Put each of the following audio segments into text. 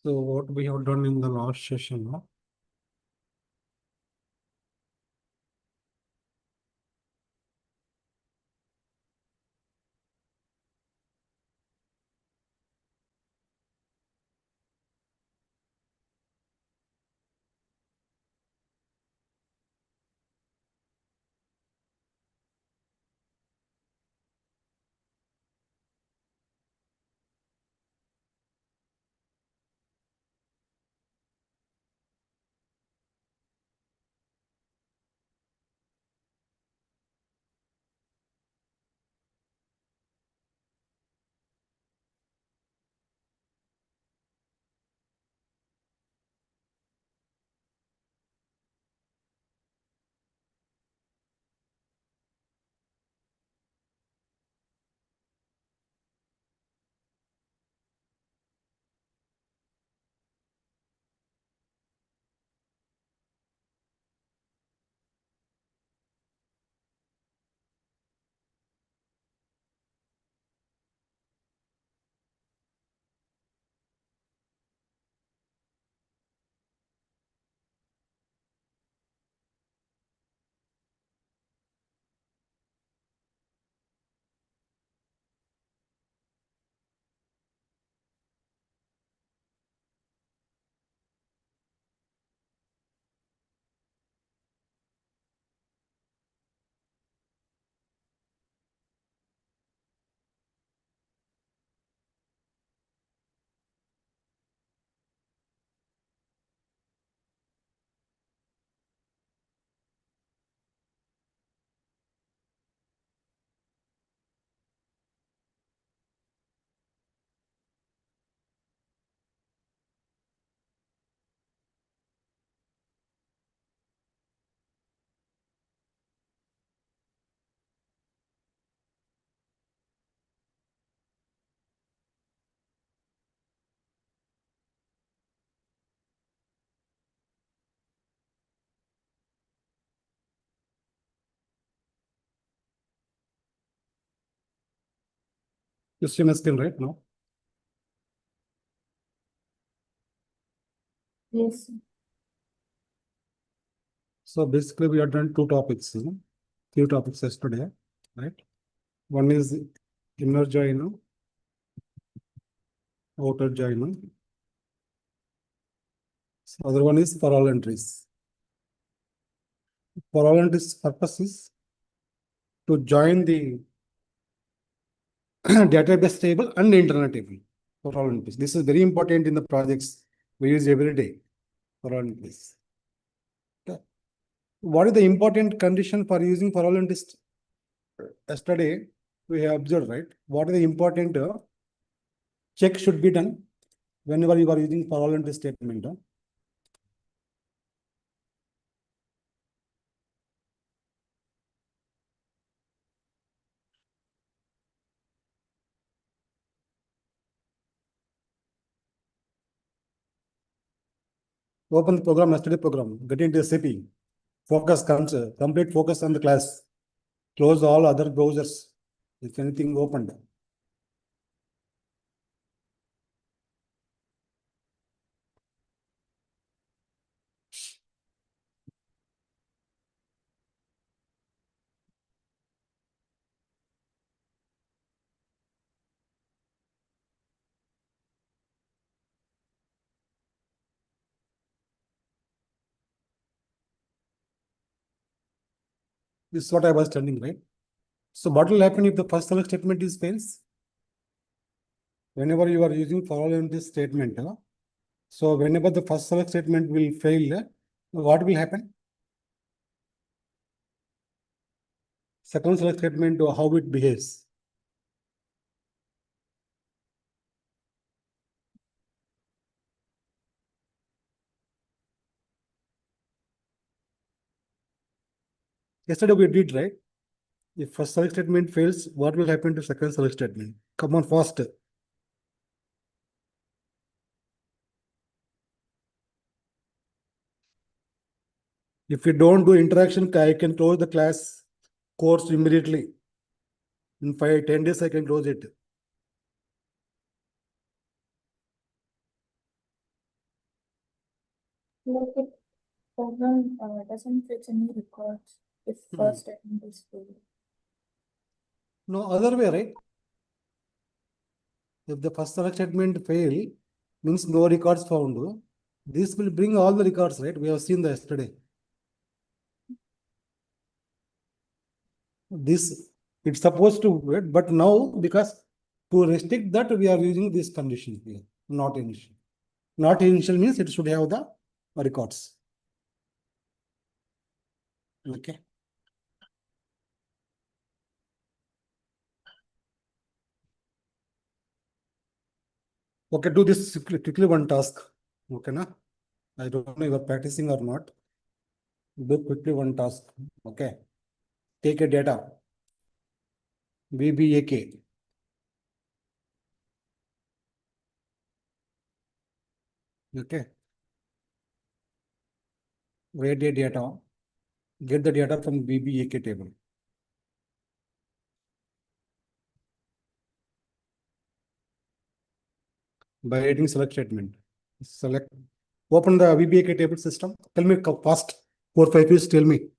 So what we have done in the last session, no? You see my screen right now? Yes. So basically we have done two topics, three topics yesterday, right? One is inner join, outer join. So other one is for all entries. For all entries purpose is to join the database table and internet table for all entries. This is very important in the projects we use every day for all entries. What is the important condition for using for all entries? Yesterday we have observed, right? What is the important check should be done whenever you are using for all entry statement? Open the program, yesterday program, get into SAP, focus, complete focus on the class, close all other browsers, if anything opened. This is what I was telling, right? So what will happen if the first select statement is fails? Whenever you are using for all entry statement, so whenever the first select statement will fail, what will happen? Second select statement, how it behaves. Yesterday we did, right? If first select statement fails, what will happen to second select statement? Come on, fast. If you don't do interaction, I can close the class course immediately. In 5-10 days, I can close it. Program doesn't fetch any records if first statement is failed. No, other way, right? If the first select statement fail, means no records found. This will bring all the records, right? We have seen that yesterday. This it's supposed to wait, but now because to restrict that we are using this condition here, not initial. Not initial means it should have the records. Okay. Okay, do this quickly one task. Okay, na? I don't know if you are practicing or not. Do quickly one task. Okay. Take a data. VBAK. Okay. Write a data. Get the data from VBAK table. By writing select statement. Select. Open the VBAK table system. Tell me fast. 4-5 fields. Tell me.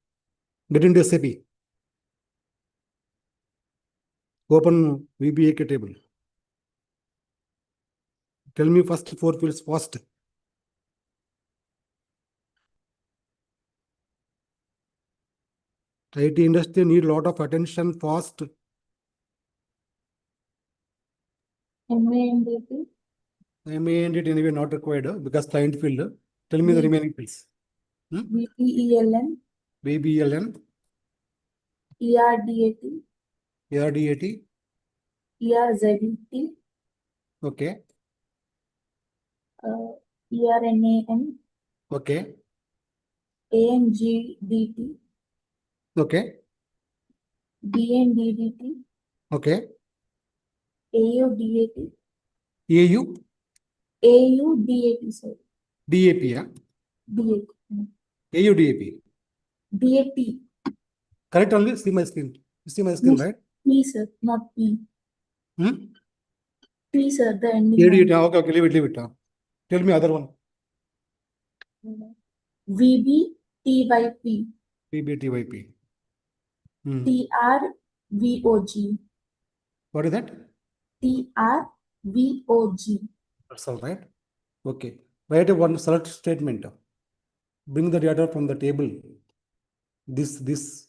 Get into SAP. Open VBAK table. Tell me first 4 fields fast. IT industry need lot of attention fast. MANDT, MA and it anyway not required because client field. Tell me the remaining fields. VPELN, VBLN, ERDAT, ARDAT. ERZDT, Okay. ERNAN, Okay. ANGDT, Okay. DNDDT, Okay. AUDAT, AU, AUDAT, sir. DAP, yeah. DAT. AU, DAP. DAT. Correct only. See my screen. You see my screen, right? P, sir, not P. Hmm? P, sir, the ending. ADAT. Okay, okay, leave it, leave it. Tell me other one. VBTYP. PBTYP. TRVOG. What is that? TRVOG. That's all right. Okay. Write a one select statement. Bring the data from the table. This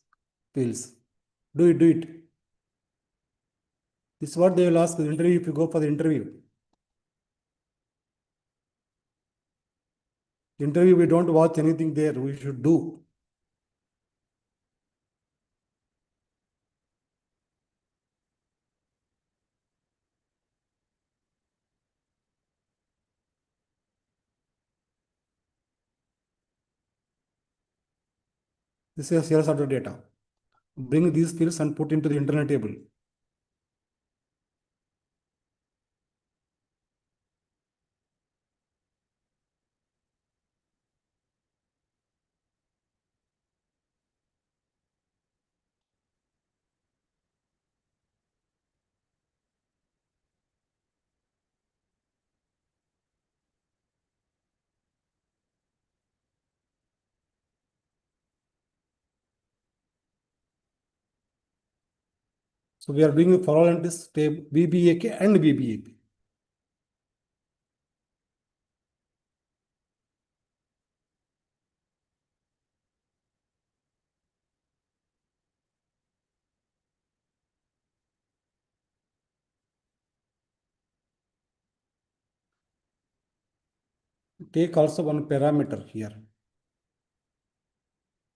fields. Do it, do it. This is what they will ask in the interview if you go for the interview. Interview, we don't watch anything there. We should do. This is sales order data. Bring these fields and put into the internal table. So we are doing for all entities table VBAK and VBAP. Take also one parameter here.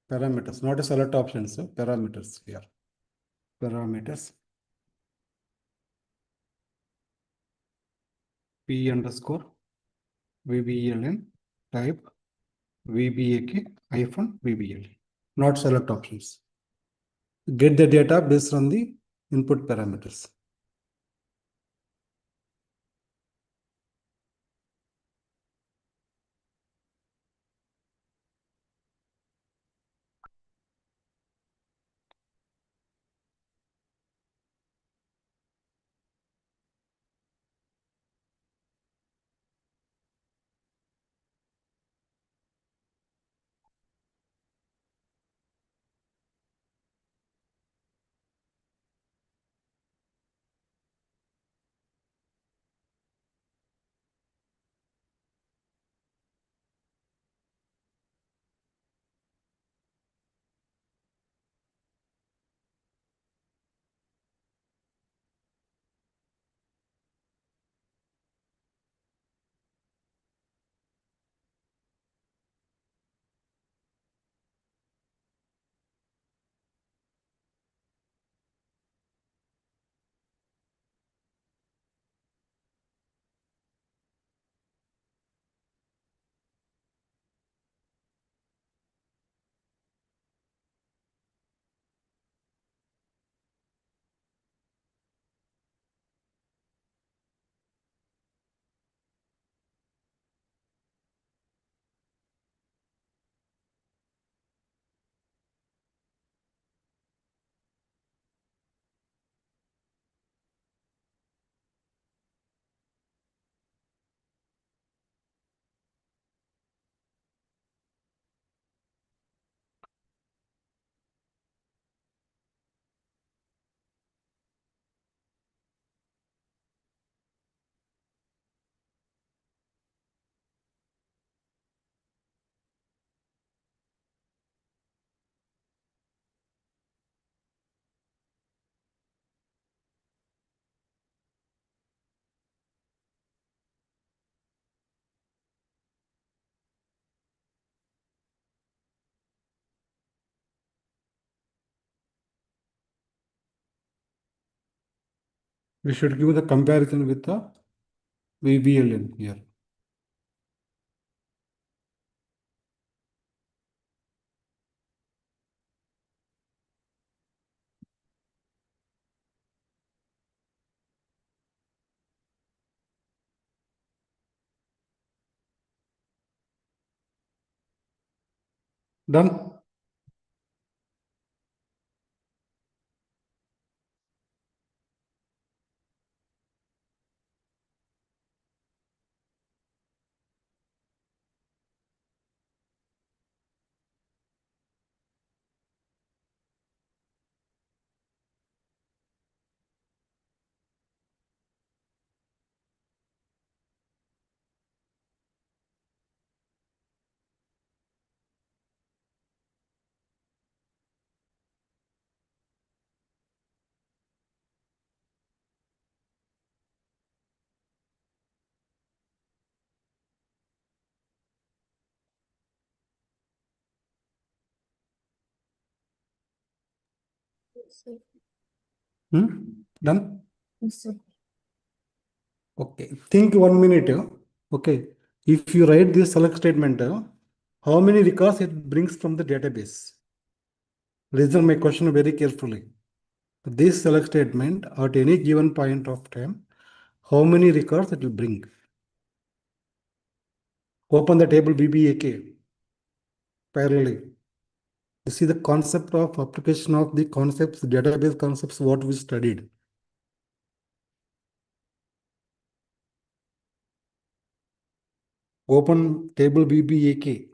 Parameters, not a select options, parameters here. Parameters. P underscore VBLN type VBAK hyphen VBL. Not select options. Get the data based on the input parameters. We should give the comparison with the VBLN here. Done? Yes, sir. Done? Yes, sir. Okay. Think 1 minute. Okay. If you write this select statement, how many records it brings from the database? Listen my question very carefully. This select statement at any given point of time, how many records it will bring? Open the table BBAK parallelly. You see the concept of application of the concepts, database concepts, what we studied. Open table BBAK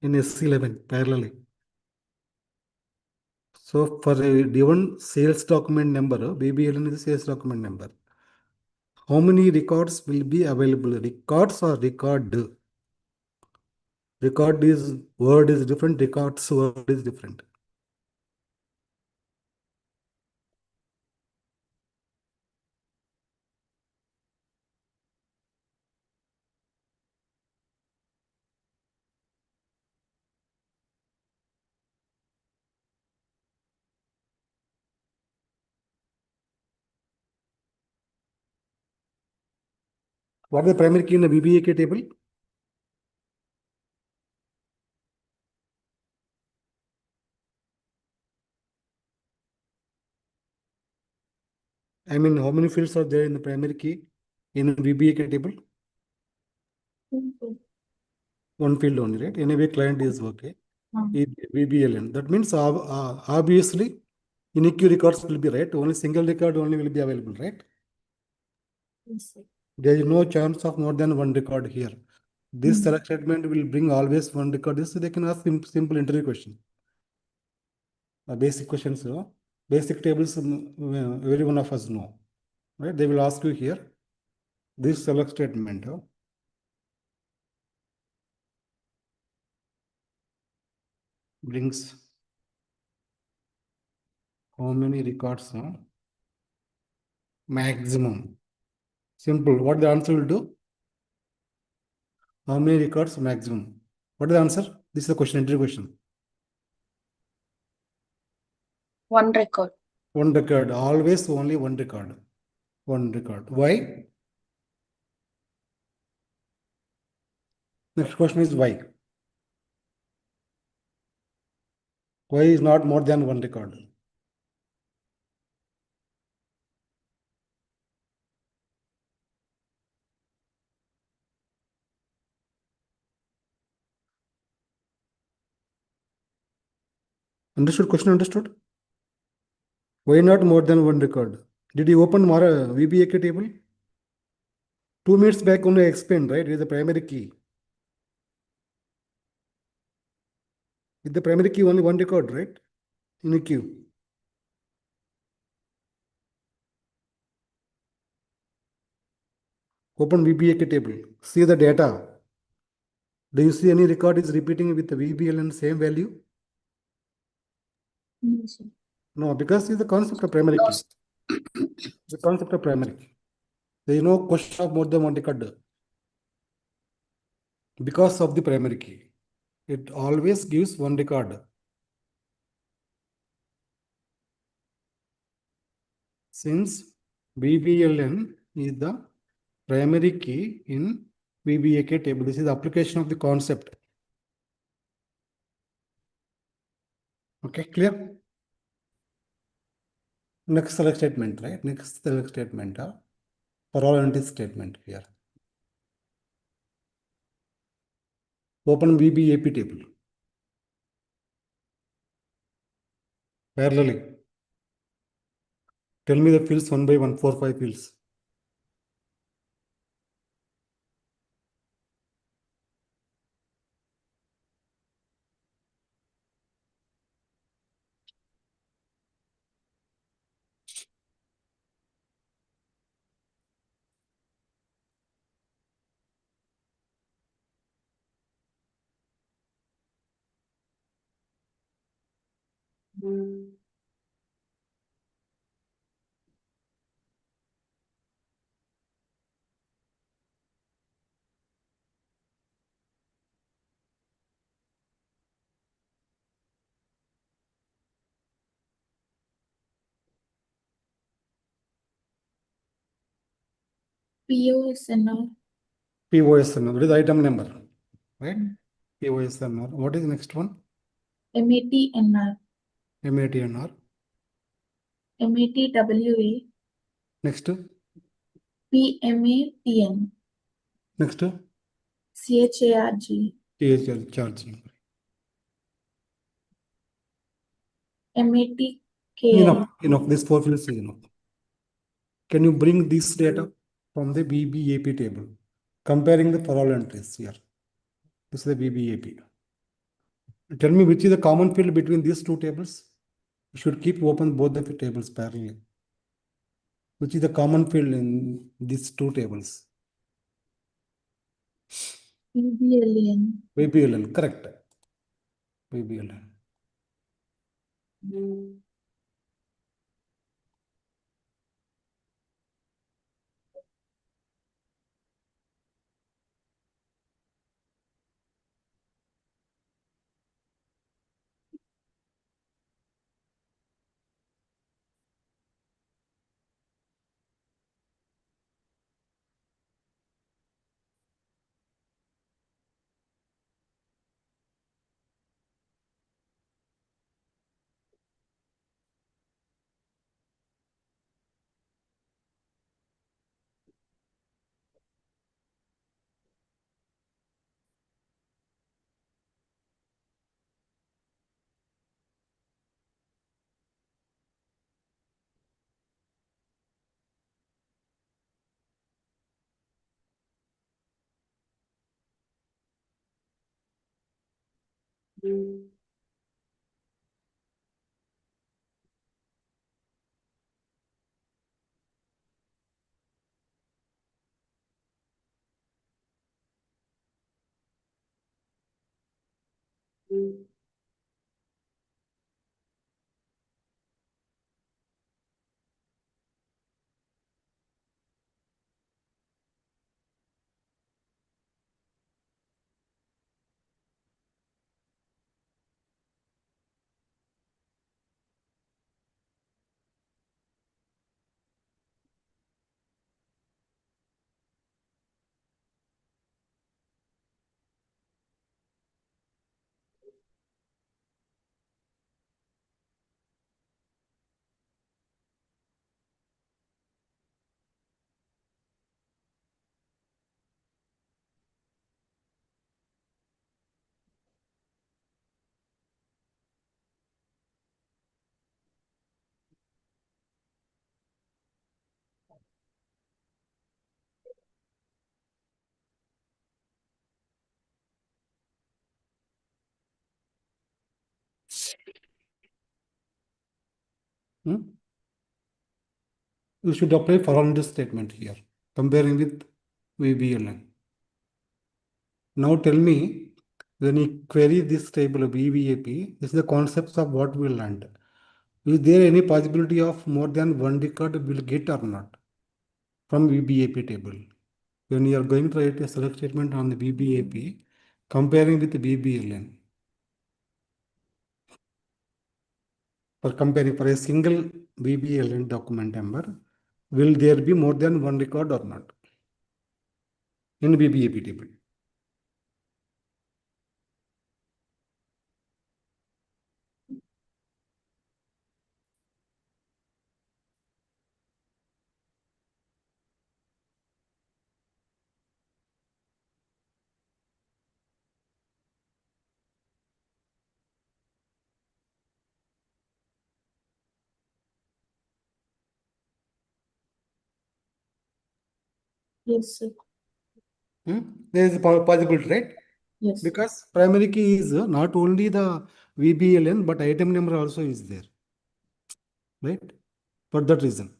in SC11 parallelly. So for a given sales document number, BBLN is a sales document number. How many records will be available? Records or record? Record is word is different, records word is different. What is the primary key in the BBAK table? I mean, how many fields are there in the primary key in BBAK table? Mhm. One field only, right? Anyway, client is okay. Mhm. BBLN. That means obviously unique records will be right. Only single record only will be available, right? Yes, sir. There is no chance of more than one record here. This select statement will bring always one record. This they can ask simple interview question. Basic questions, basic tables, every one of us know, right? They will ask you here. This select statement brings how many records? Maximum. Simple. What the answer will do? How many records maximum? What is the answer? This is the question, interview question. One record. One record. Always only one record. One record. Why? Next question is why? Why is not more than one record? Understood? Question understood? Why not more than one record? Did you open Mara VBAK table? 2 minutes back only I explained, right? It is the primary key. With the primary key only one record, right? In a queue. Open VBAK table. See the data. Do you see any record is repeating with the VBL and same value? Yes, sir. No, because it's the concept of primary key. The concept of primary key. There is no question of more than one record. Because of the primary key. It always gives one record. Since BBLN is the primary key in VBAK table. This is the application of the concept. Okay, clear? Next select statement, right? Next select statement, for all entities statement here. Open VBAP table. Parallelly. Tell me the fields one by one, 4, 5 fields. POSNR. POSNR, what is the item number? Right? POSNR. What is the next one? MATNR. MATNR. MATWA. Next. PMATN. Next. CHARG. THL charging. MATKL. Enough. These 4 fields is enough. Can you bring this data from the BBAP table? Comparing the for all entries here. This is the BBAP. Tell me which is the common field between these two tables. You should keep open both the tables parallelly. Which is the common field in these two tables? VBLN. VBLN, correct. VBLN. You should apply for all this statement here, comparing with VBLN. Now tell me, when you query this table of VBAP, this is the concepts of what we learned. Is there any possibility of more than one record will get or not from VBAP table? When you are going to write a select statement on the VBAP, comparing with the VBLN. For comparing for a single VBLN document number, will there be more than one record or not in VBAP table? Yes, sir. There is a possibility, right? Yes. Because primary key is not only the VBLN, but item number also is there, right? For that reason.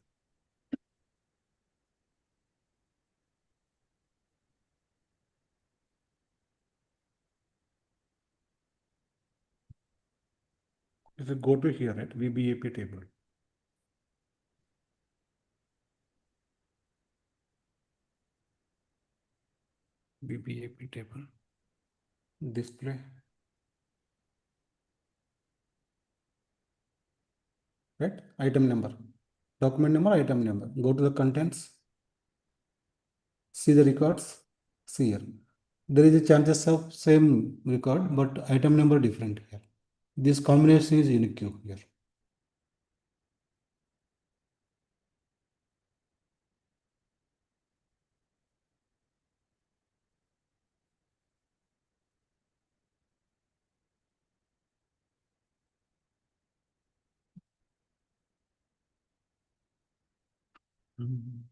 If you go to here, right, VBAP table. VBAP table. Display. Right? Item number. Document number, item number. Go to the contents. See the records. See here. There is a chances of same record, but item number different here. This combination is unique here. Mhm.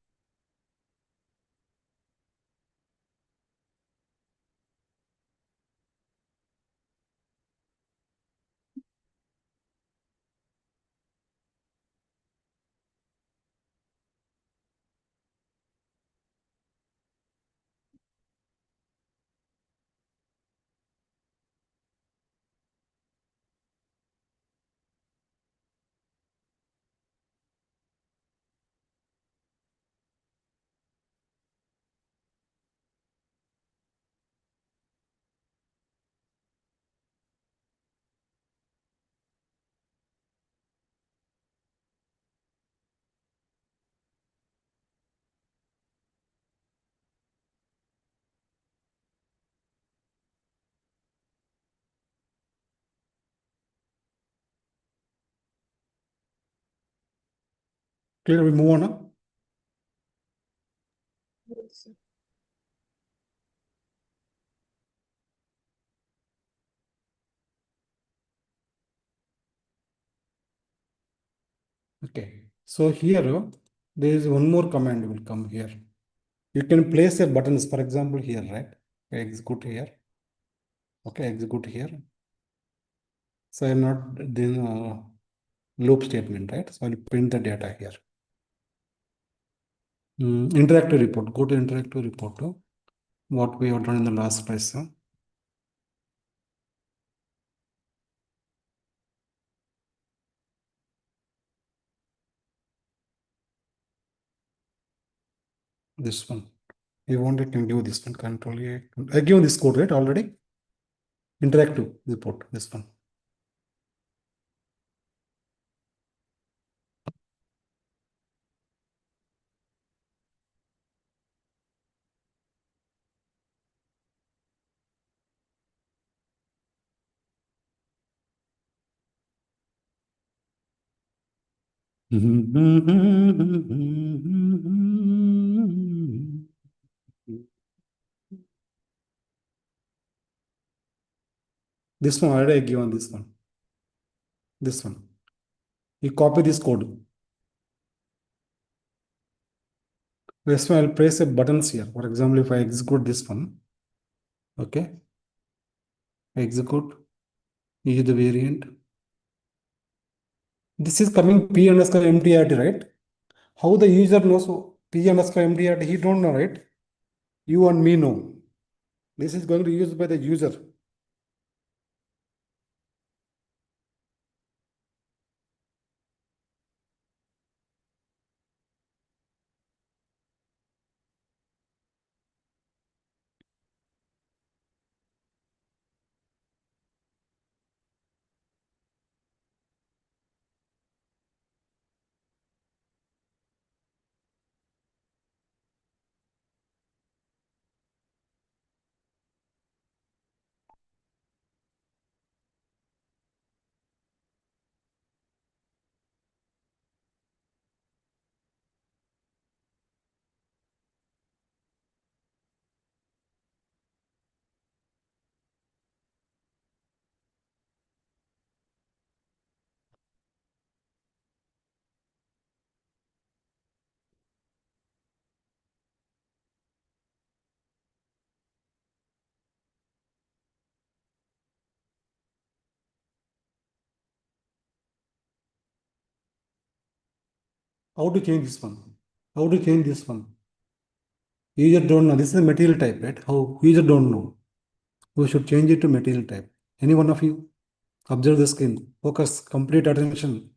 Clear, we move on. Huh? Yes, sir. Okay. So here there is one more command will come here. You can place a buttons, for example, here, right? Execute here. Okay, execute here. So I'm not doing loop statement, right? So I'll print the data here. Interactive report. Go to interactive report. What we have done in the last place. This one. You want it, can give this one. Control A. I give this code, right? Already. Interactive report. This one. This one already I given this one. This one. You copy this code. This one I'll place a buttons here. For example, if I execute this one, okay, execute, use the variant. This is coming P underscore MTRT, right? How the user knows P underscore MTRT? He don't know, right? You and me know. This is going to be used by the user. How to change this one? How to change this one? User don't know. This is a material type, right? How user don't know. We should change it to material type. Any one of you? Observe the screen. Focus. Complete attention.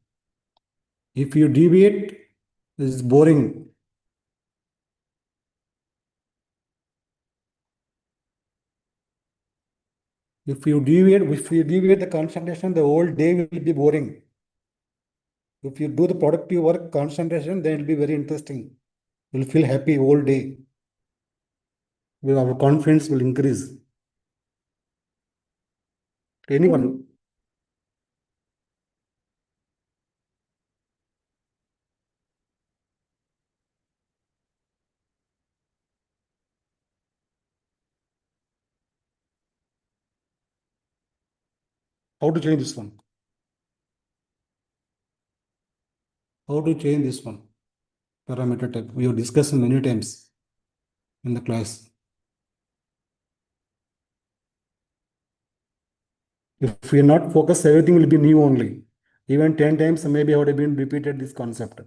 If you deviate, this is boring. If you deviate the concentration, the whole day will be boring. If you do the productive work, concentration, then it will be very interesting. You'll feel happy whole day. Our confidence will increase. Anyone? How to change this one? How to change this one? Parameter type. We have discussed many times in the class. If we are not focused, everything will be new only. Even 10 times, maybe I would have been repeated this concept.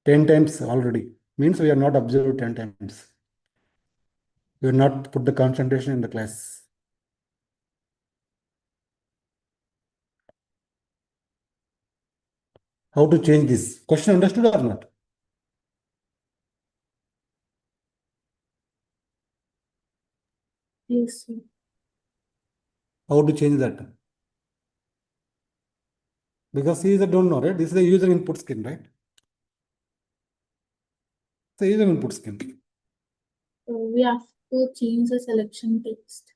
10 times already. Means we are not observed 10 times. We are not put the concentration in the class. How to change this? Question understood or not? Yes, sir. How to change that? Because user don't know, right? This is the user input screen, right? It's the user input screen. So we have to change the selection text.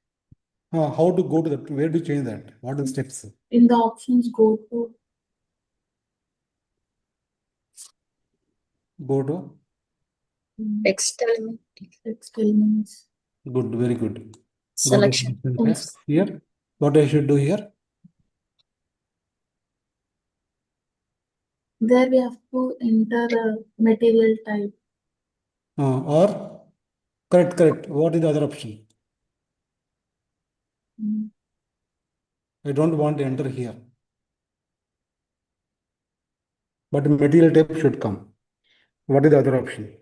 How to go to that? Where to change that? What are the steps? In the options, go to Go to Text element text elements. good, very good. Go to selection. selection text. Here, what I should do here? There we have to enter a material type. Or correct. What is the other option? Mm. I don't want to enter here. But material type should come. What is the other option?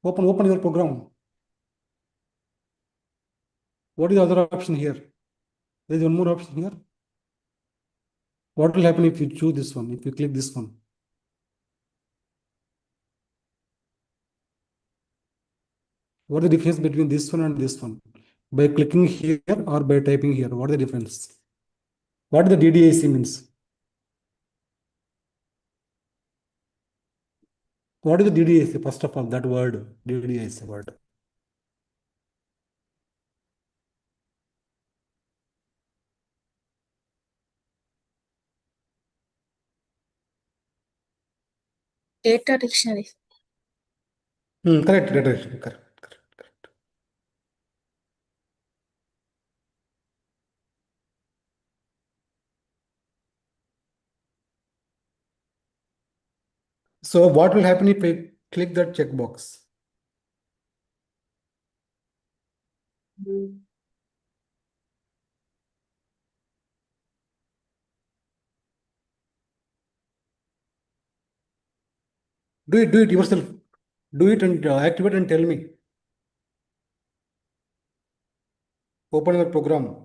Open your program. What is the other option here? There is one more option here. What will happen if you choose this one? If you click this one? What is the difference between this one and this one? By clicking here or by typing here? What is the difference? What the DDIC means? What is the DDIC? First of all, that word, DDIC word. Data dictionary. Correct. So what will happen if I click that checkbox? Do it yourself. Do it and activate and tell me. Open your program.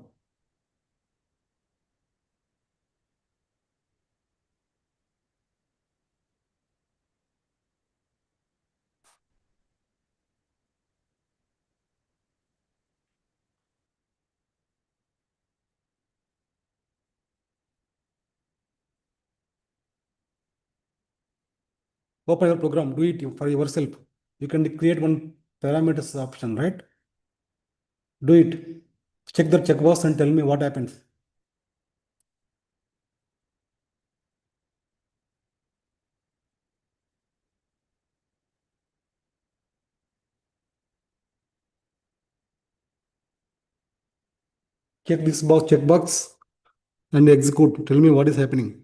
open your program, do it for yourself. You can create one parameters option, right? Do it. Check the checkbox and tell me what happens. Check this box, checkbox, and execute. Tell me what is happening.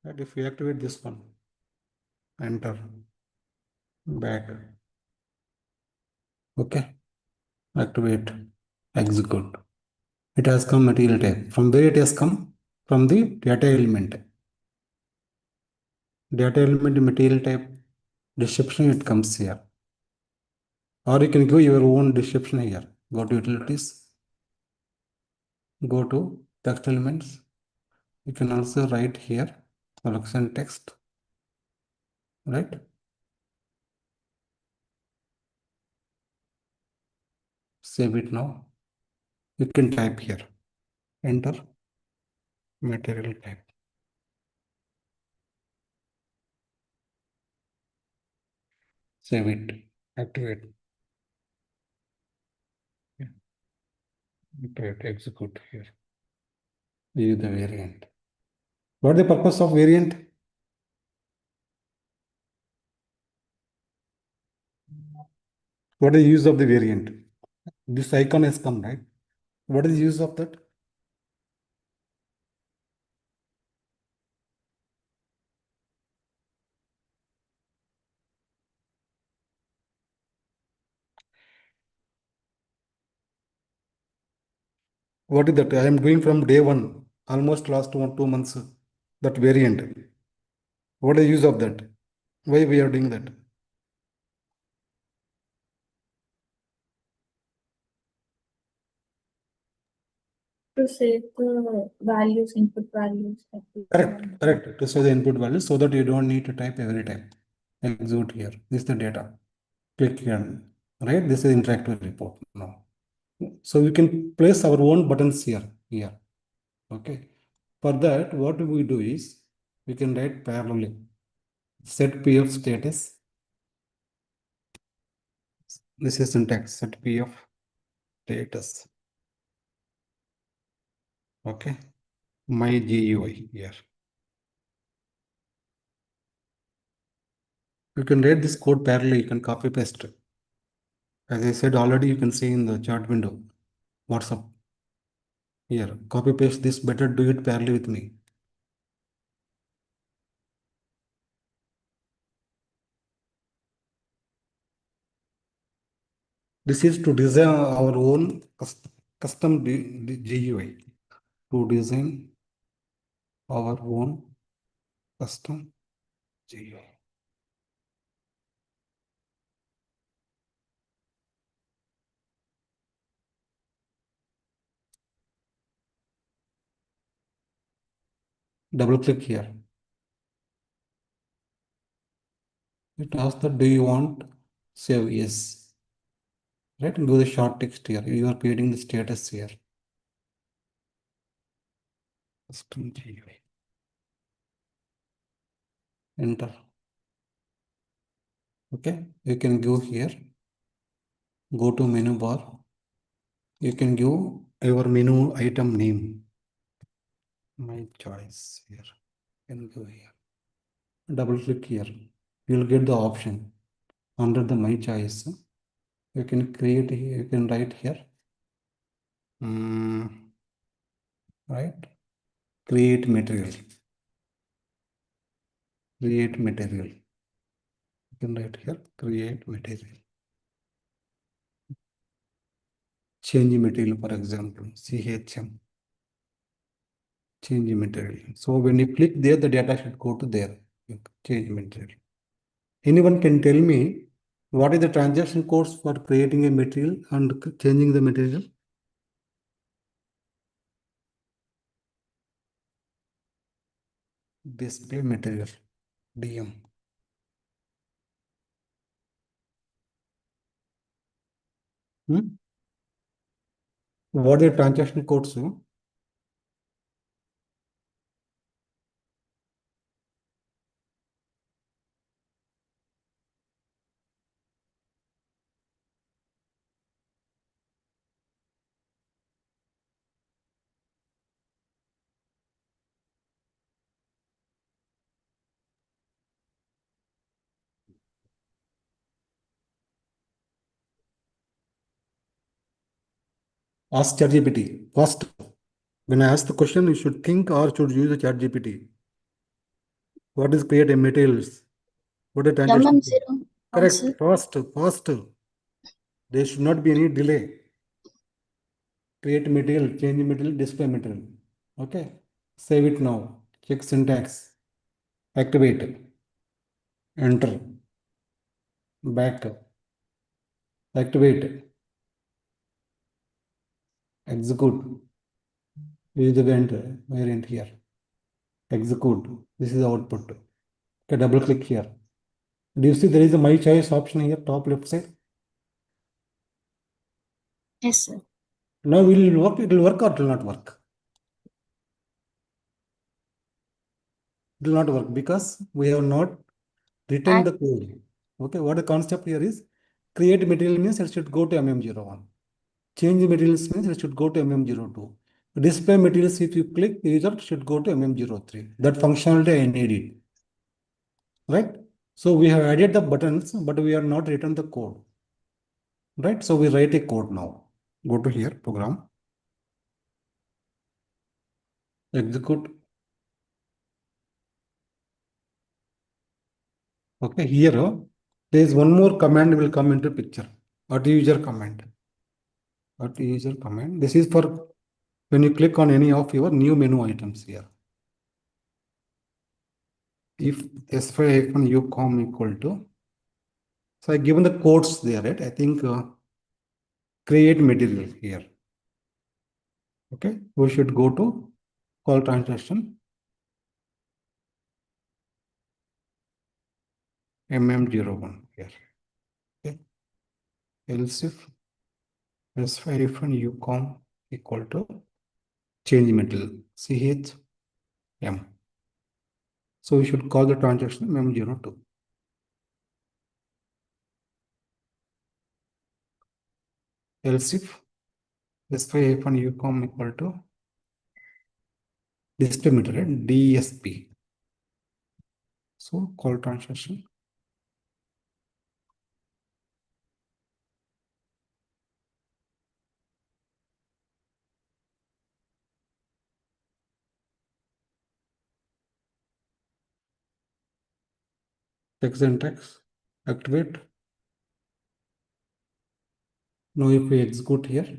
And if you activate this one, enter, back. Okay, activate, execute. It has come material type. From where it has come? From the data element. Data element material type description, it comes here. Or you can give your own description here. Go to utilities, go to text elements. You can also write here selection text, right? Save it now. You can type here, enter material type. Save it, activate. Yeah. Activate, execute here. View the variant. What is the purpose of variant? What is the use of the variant? This icon has come, right? What is the use of that? What is that? I am doing from day one, almost last 2 months, that variant. What is the use of that? Why we are doing that? To save the values, input values. that we Correct, want. correct. To save the input value so that you don't need to type every time. Execute here. This is the data. Click here, right? This is interactive report now. So we can place our own buttons here. Okay. For that, what we do is we can write parallelly. Set PF status. This is syntax. Set PF status. Okay. My GUI here. You can write this code parallelly. You can copy paste. As I said already, you can see in the chat window. WhatsApp. Here, copy paste this. Better do it parallelly with me. This is to design our own custom GUI. To design our own custom GUI. Double click here. It asks that do you want save? Yes. Right? And do the short text here. You are creating the status here. Custom GUI. Enter. Okay. You can go here. Go to menu bar. You can give your menu item name. My choice here. And go here. Double click here. You will get the option under the my choice. You can create here, you can write here. Right? Create material. Create material. You can write here, create material. Change material, for example, CHM. Change material. So when you click there, the data should go to there. Change material. Anyone can tell me what is the transaction codes for creating a material and changing the material? Display material, DM. What are the transaction codes? Ask ChatGPT. First, when I ask the question, you should think or should use the ChatGPT. What is create a materials? What is transaction? MM0. Correct. First. There should not be any delay. Create material, change material, display material. Okay. Save it now. Check syntax. Activate. Enter. Back. Activate. Execute. Use the variant here. Execute. This is the output. Okay, double click here. Do you see there is a my choice option here, top left side? Yes, sir. Now will it work? It will work or it will not work? It will not work because we have not written the code. Okay, what the concept here is create material means it should go to MM01. Change materials means it should go to MM02. Display materials, if you click, the result should go to MM03. That functionality I need it. Right? So we have added the buttons, but we are not written the code. Right? So we write a code now. Go to here, program. Execute. Okay, here there is one more command will come into picture. Auto user command. Auto user command. This is for when you click on any of your new menu items here. If s5-u.com equal to, so I given the codes there, right? I think create material here. Okay, we should go to call transaction MM01 here. Okay, else if s5-u.com equal to change material CHM. So we should call the transaction MM02. Else if s5-u.com equal to display material DSP. So call transaction text and text activate. Now if we execute here,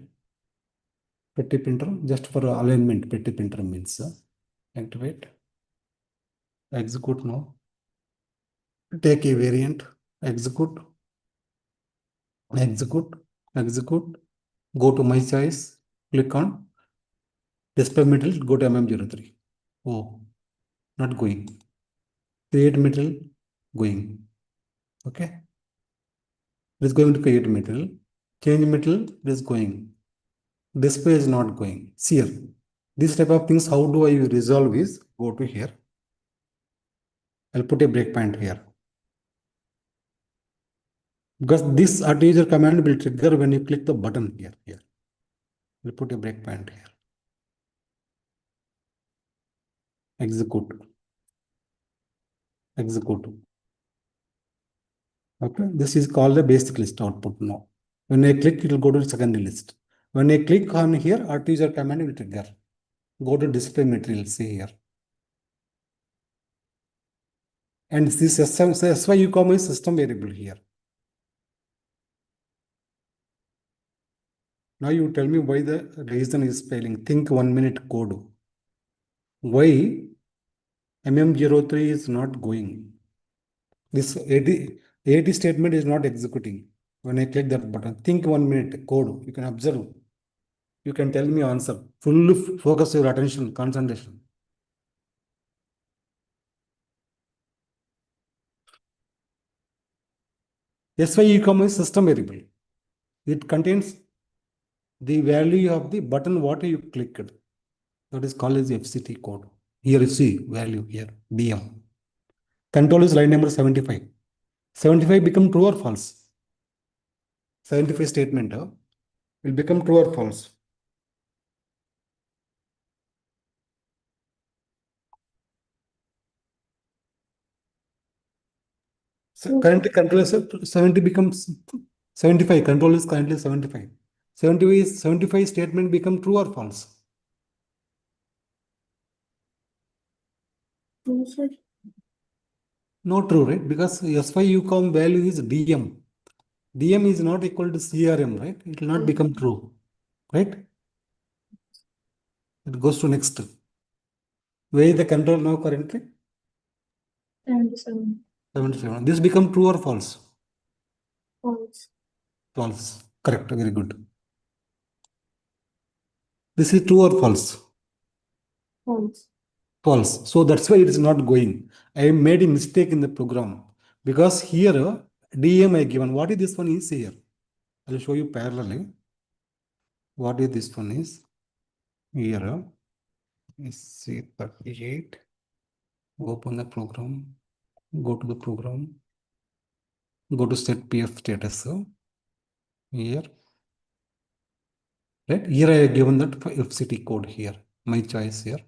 petty printer just for alignment, petty printer means activate, execute now, take a variant, execute, go to my choice, click on display material, go to MM03. Oh, not going. Create material, going. Okay. It is going to create material. Change material, it is going. Display is not going. See here. This type of things, how do I resolve is go to here. I'll put a breakpoint here. Because this auto user command will trigger when you click the button here. We'll put a breakpoint here. Execute. execute. Okay, this is called the basic list output now. When I click, it will go to the secondary list. When I click on here, auto user command will trigger. Go to display material, see here. And this SYU comma is system variable here. Now you tell me why the reason is failing. Think 1 minute code. Why MM03 is not going? This AD statement is not executing. When I click that button, think 1 minute code. You can observe. You can tell me answer. Full focus your attention, concentration. SYU comma is system variable. It contains the value of the button what you clicked. That is called as FCT code. Here you see value here, DM. Control is line number 75. 75 become true or false? 75 statement will become true or false? So currently control is 70 becomes 75. Control is currently 75. 75 statement become true or false? True, sir. Not true, right? Because SYU com value is DM. DM is not equal to CRM, right? It will not become true, right? It goes to next. Where is the control now currently? 77. 77. This become true or false? False. False. Correct. Very good. This is true or false? False. False. So that's why it is not going. I made a mistake in the program because here DM I given. What is this one is here? I'll show you parallelly. What is this one is here? Is see 38. Open the program. Go to the program. Go to set PF status. Here. Right? Here I have given that FCT code here. My choice here.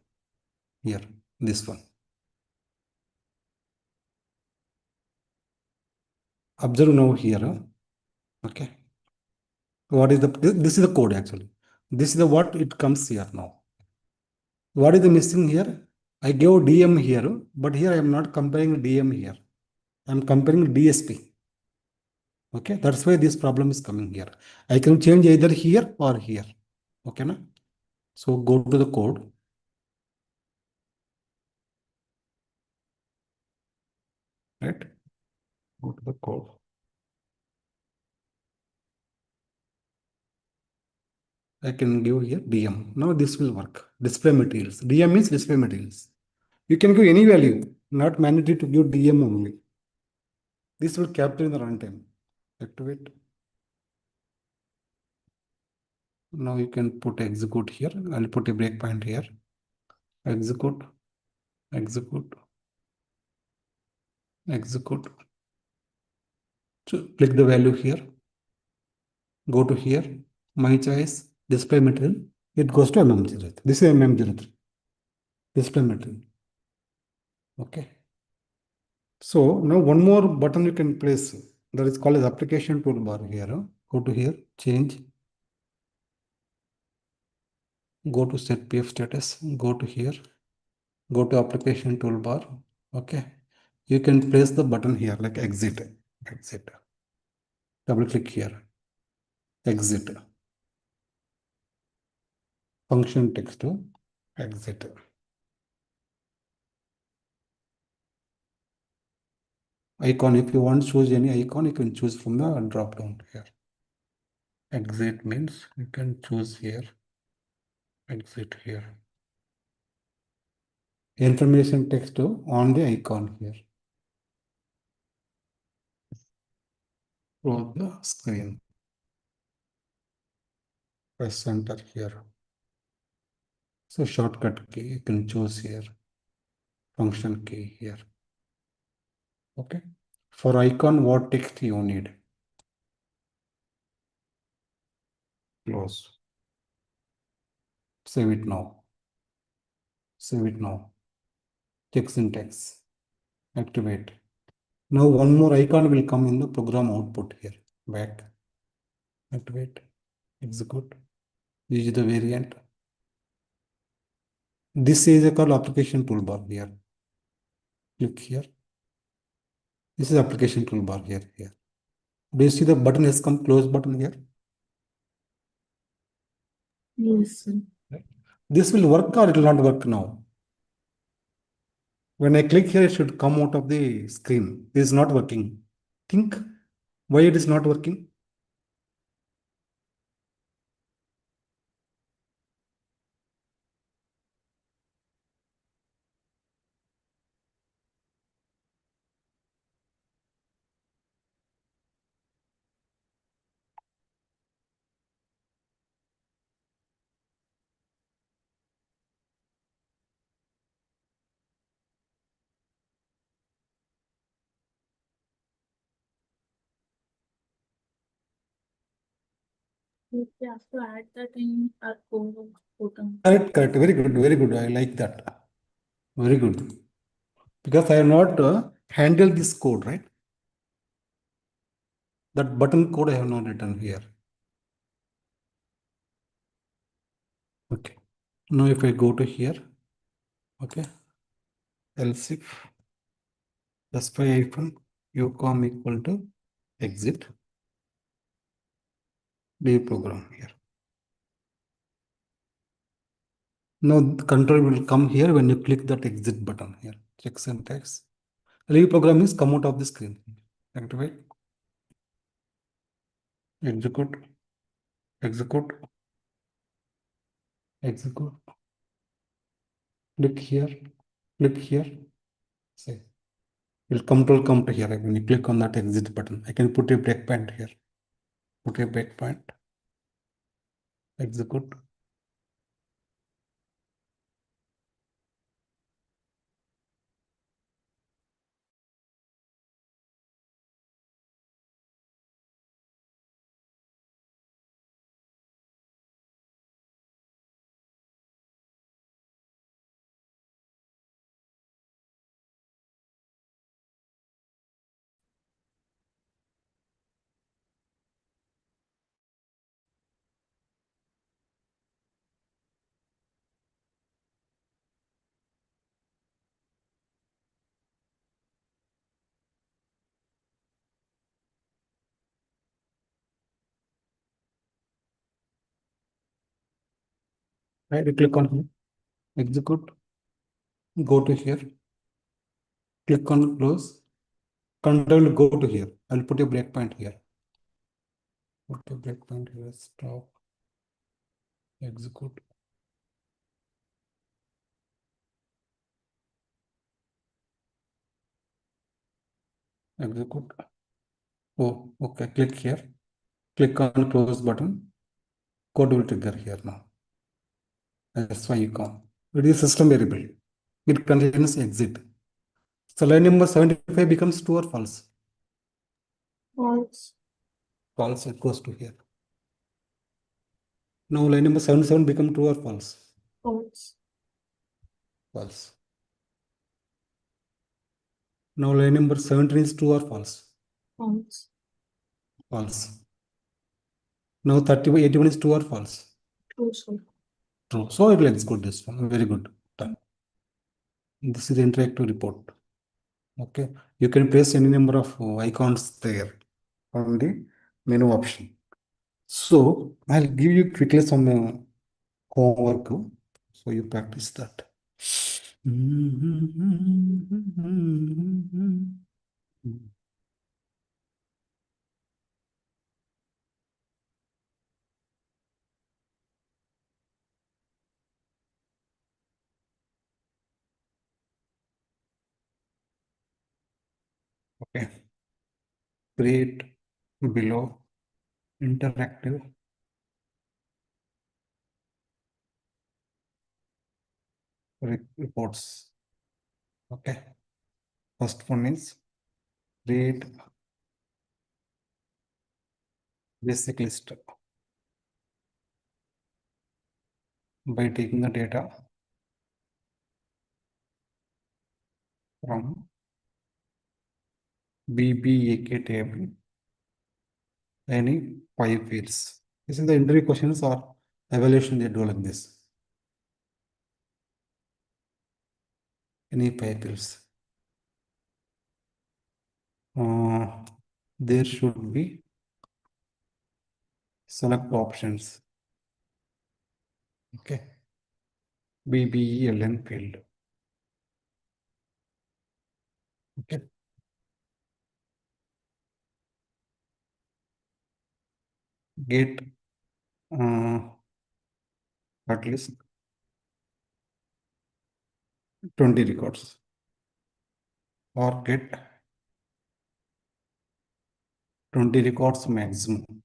Here. This one. Observe now here. Okay. What is the this is the code actually. This is the what it comes here now. What is the missing here? I gave DM here, but here I am not comparing DM here. I am comparing DSP. Okay, that's why this problem is coming here. I can change either here or here. Okay, na? So go to the code. Right? Go to the code. I can give here DM. Now this will work. Display materials. DM means display materials. You can give any value, not mandatory to give DM only. This will capture in the runtime. Activate. Now you can put execute here. I'll put a breakpoint here. Execute, execute, execute. So click the value here. Go to here. My choice, display material. It goes to MM03. This is MM03. Display material. Okay. So now one more button you can place. That is called as application toolbar here. Go to here, change. Go to set PF status. Go to here. Go to application toolbar. Okay. You can place the button here like exit. Exit. Double click here. Exit. Function text to exit. Icon, if you want to choose any icon, you can choose from the drop down here. Exit means you can choose here. Exit here. Information text on the icon here. Close the screen. Press enter here. So shortcut key you can choose here. Function key here. Okay. For icon, what text you need? Close. Save it now. Save it now. Check syntax. Activate. Now one more icon will come in the program output here. Back. Activate. Execute. This is the variant. This is a called application toolbar here. Click here. This is application toolbar here. Do you see the button has come, close button here? Yes, sir. This will work or it will not work now. When I click here, it should come out of the screen. It is not working. Think why it is not working? We have to add that in our code button. Correct. Very good. I like that. Very good. Because I have not handled this code, right? That button code I have not written here. Okay. Now if I go to here, okay, else if ucom equal to exit, leave program here. Now the control will come here when you click that exit button here. Check syntax. Leave program is come out of the screen. Activate. Execute. Execute. Execute. Click here. Click here. Say. Will control come to here. When you click on that exit button, I can put a breakpoint here. Put a breakpoint. Execute. Right, you click on here. Execute. Go to here. Click on close. Control go to here. I'll put a breakpoint here. Put a breakpoint here. Stop. Execute. Execute. Oh, okay. Click here. Click on close button. Code will trigger here now. That's why you come. It is system variable. It contains exit. So line number 75 becomes true or false? False. False, it goes to here. Now line number 77 become true or false? False. False. Now line number 17 is true or false? False. False. Now 81 is true or false? True, sir. True. So it will execute this one. Very good. Done. This is the interactive report. Okay. You can place any number of icons there on the menu option. So I'll give you quickly some homework. So you practice that. Okay. Create below interactive reports. Okay. First one is create basic list by taking the data from BBAK table, any 5 fields. This is the interview questions or evaluation they do like this. Any 5 fields. There should be select options. Okay. BBELN field. Okay. Get at least 20 records or get 20 records maximum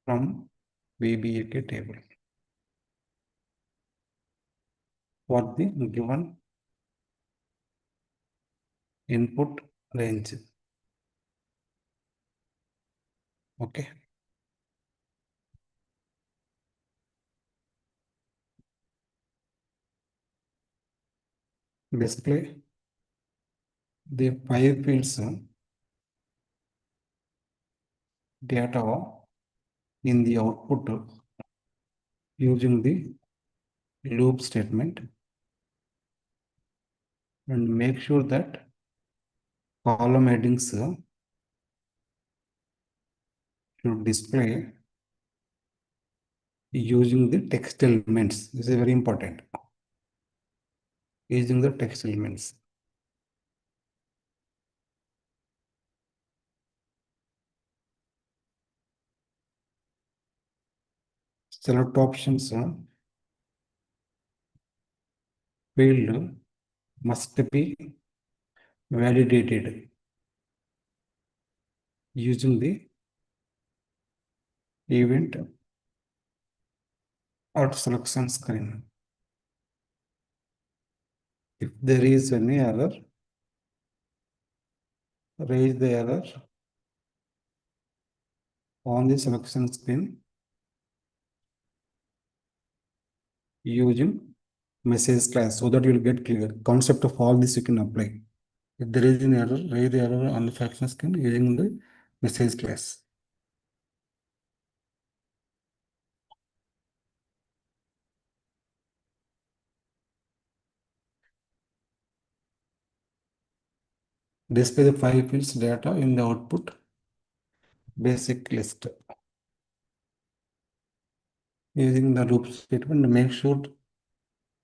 from BBAK table for the given input range. Okay. Display the 5 fields data in the output using the loop statement, and make sure that column headings should display using the text elements. This is very important. Using the text elements. Select options field must be validated using the event or selection screen. If there is any error, raise the error on the selection screen using message class, so that you will get clear concept of all this you can apply. If there is an error, raise the error on the selection screen using the message class. Display the 5 fields data in the output basic list. Using the loop statement, make sure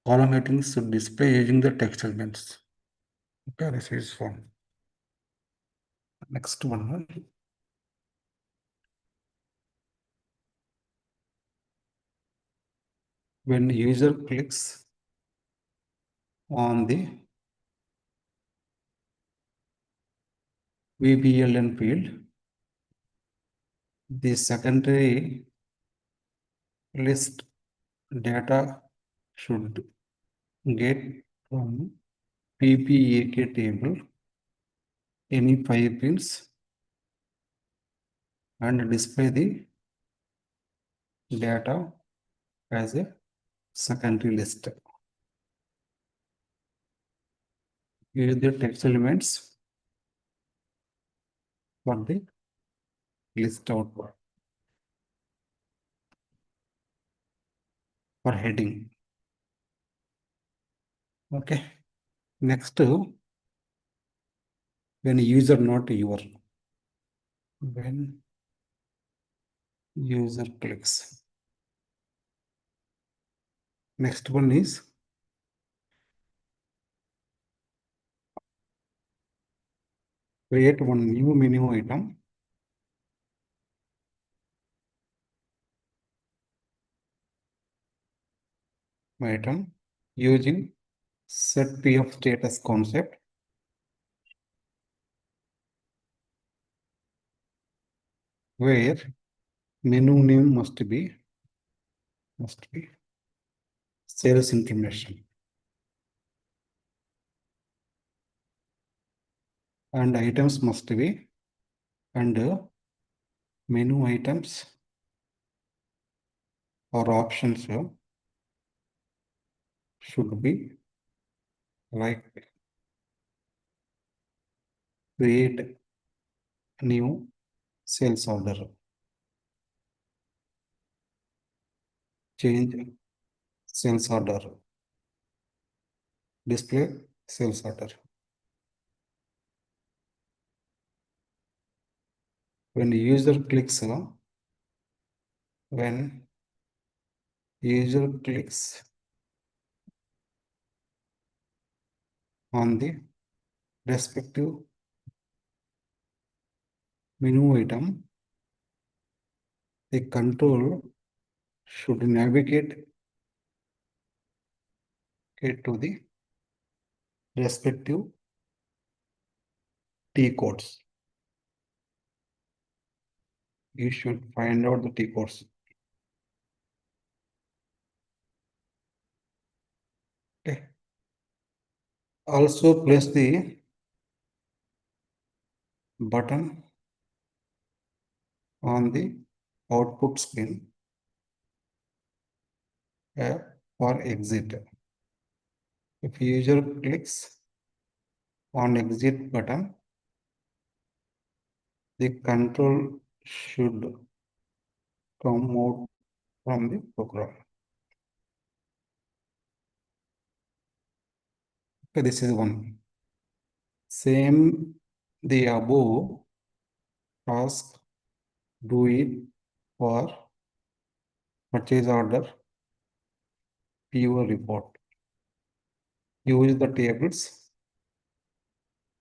column headings should display using the text elements. Okay, this is one. Next one. When user clicks on the VBLN field, the secondary list data should get from PPAK table any 5 fields and display the data as a secondary list. Use the text elements for the list output for heading. Okay. Next, when user not your, when user clicks. Next one is create one new menu item. Using set P of status concept. Where menu name must be sales information, and items must be, and menu items or options should be like create new sales order, change sales order, display sales order. When user clicks on the respective menu item, the control should navigate to the respective T codes. You should find out the T codes. Okay. Also place the button on the output screen for exit. If user clicks on exit button, the control should come out from the program. Okay, this is one. Same the above task, do it for purchase order, PO report. Use the tables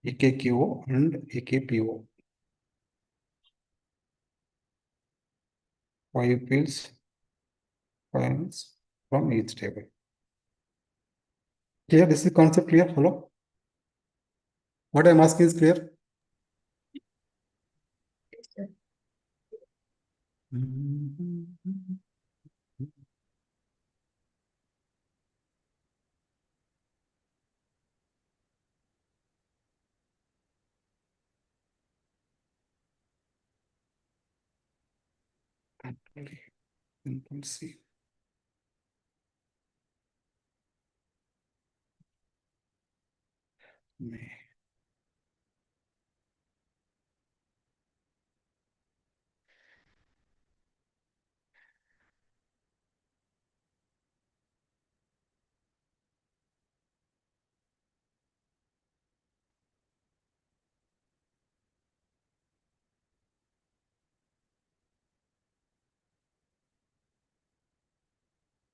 EKQO and EKPO. 5 fields from each table. Clear? This is concept clear? Hello? What I'm asking is clear? Yes, sir. Control C. May.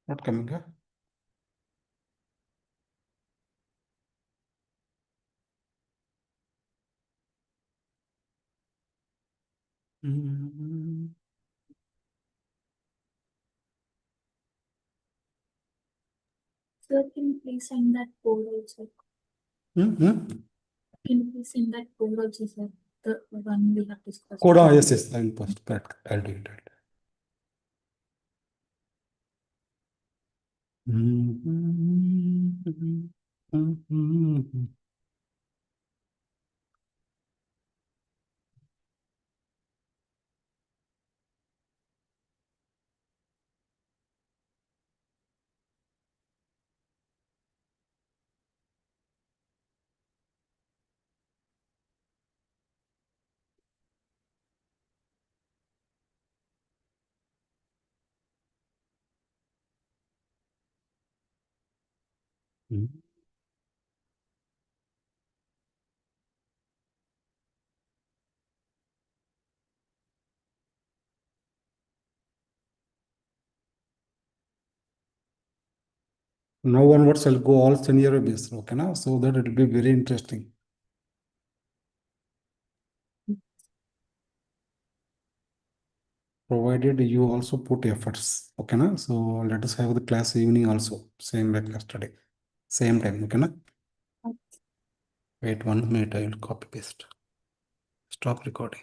Not coming, huh? Sir, can you please send that code also? Can you please send that code also, sir? The one we have discussed. Code, yes, I will post. Correct. I'll do it. Now onwards, I'll go all scenario based, okay, now, so that it will be very interesting. Provided you also put efforts, okay, now. So let us have the class evening also, same like yesterday, same time, okay, now. Wait 1 minute, I will copy paste. Stop recording.